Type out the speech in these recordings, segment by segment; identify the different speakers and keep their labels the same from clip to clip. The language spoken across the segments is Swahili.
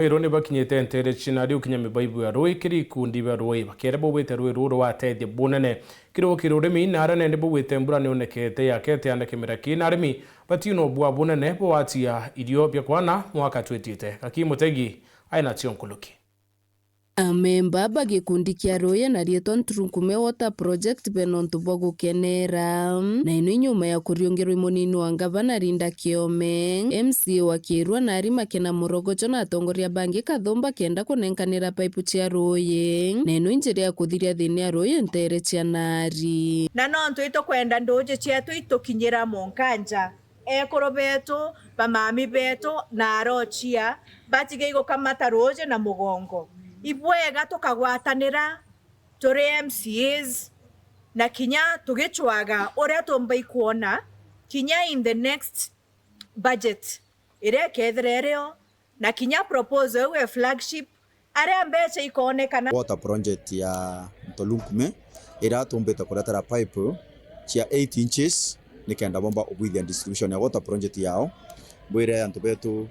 Speaker 1: Irone bakinyete ntere china riu kinya mibaibu ya roi kiri kundi ba roi bakere bo wete roi ruro wa tete bonene kiro remi nara ne bo wete mbura ne onekete ya kete ane kemera kina remi batino bua bonene bo atia Ethiopia kwana mwaka twetite Kakimutegi aina tionkuluki.
Speaker 2: Amemba bagikundi kia roya na rieto Nturunkume Water Project benontu bogukenera na ino inyuma ya kuriongerwa imonini wa ngavana Rinda Kiome MCA wa Kirwa na arima kena Morogocho na atongoria bangi kathomba kenda kunenkanira paipu cia roye na ino injiri ya kuthiria thini ya roye ntere cia nari
Speaker 3: na nontu ito kwenda nduje cietu itukinyira munkanja ekoro betu bamami betu na arochia batige igukamata roje na mugongo ibwega tukagwatanira turi MCAs na kinya tugichwaga uria tumbai kuona kinya in the next budget ire kethrereo na kinya proposal we flagship aria mbeca ikonekana.
Speaker 4: Water project ya Nturunkume ira tumbita kuretera pipe cia 8 inches nikenda bomba obwithia distribution ya water project yao bwire antu betu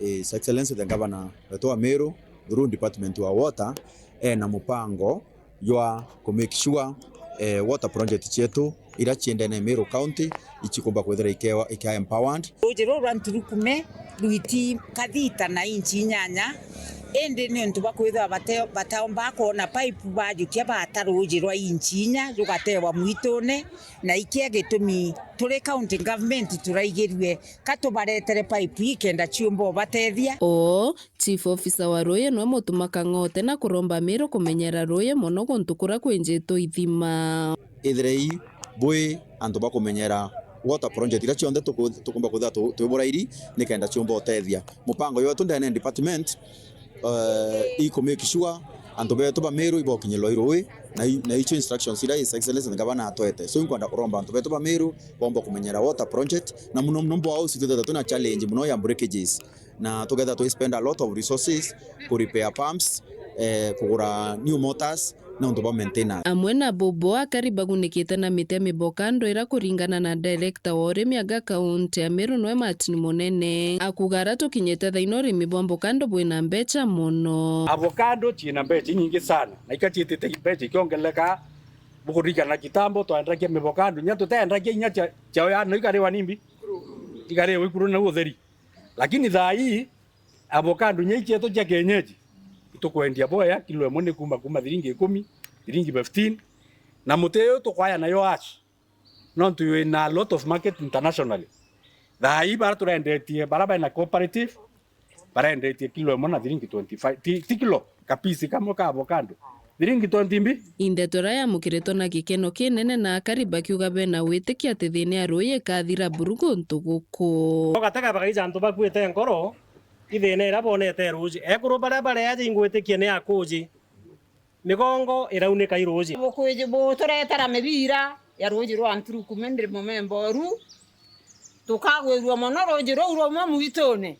Speaker 4: His Excellency the Governor wetu wa Meru through Department wa Water na mupango ywa ku make sure water project chetu ira chiendene Meru County ichikumba kwethera ika empowered.
Speaker 5: Ujiro rwa Nturunkume ruiti kathita na inchi nyanya ende ne ntu bakwitha bataomba kona pipe bajukia batarujirwa inchi nya rugatewa mwitone na ikia gitumi turi county government turaigirie katubaretere pipe ikenda chiumbo batethia.
Speaker 2: Chief Officer wa roye no mutumaka ngote na kuromba Meru kumenyera roye mono guntukura kwenjeto ithima
Speaker 4: ithrei bwe antu bakumenyera water project ira chionde tukumba kutha twiburairi nikenda chiumbo otethia mupango yotu ndene department iko make sure antu betu ba Meru ibokinyelwa iroi na icho instructions ira His Excellency the Governor atwete so inkwenda kuromba antu betu ba Meru bomba kumenyera water project na muno mbo au situtha tuna challenge muno ya breakages na together to spend a lot of resources to repair pumps kugura new motors na untu ba maintenance.
Speaker 2: Amwe na bobo akariba gunikite na mite mibokando ira kuringana na director wa urimi aga kaunti ya Meru no Martin Munene akugara tukinyete thaino urimi bwa mbokando bwina mbecha muno.
Speaker 6: Avocado china mbecha nyingi sana na ikachitite mbecha ikiongeleka bukurikana kitambo twandakia mibokando nya tutaendakia nya chao ya no ikarewa nimbi ikarewa ikuru na utheri lakini thaa hii avocado nya icheto cha kienyeji tukwendia boya kilo emone kuma thiringi 10 thiringi 15 na muteo tukwaya nayo ash non to in a lot of market internationally thaa hii bara turendetie baraba na cooperative barendetie kilo emona thiringi 25 kilo kapisi kama ka avocado thiringi 20
Speaker 2: indetora ya mukireto na gikeno kinene na akariba kiuga bena witikia ati thini ya roye kathira burugo ntuguku
Speaker 7: gataka bagaija antu bakwete nkoro ithene ira bonete roji ekuru bare ya ingwitikie ne akuji migongo iraunika iroji
Speaker 5: Bukwije bo turetera mibira ya roji rwa Nturunkume ndiri momemboru tukagwirwa mono roji ro mo mwitone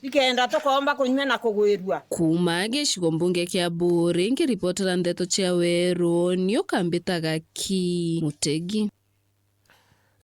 Speaker 5: ikenda tukomba kunywa na kugwirwa
Speaker 2: kuma gicigo mbunge kia Buri ngiripotera ndeto cia weru nio kambitaga Kimutegi.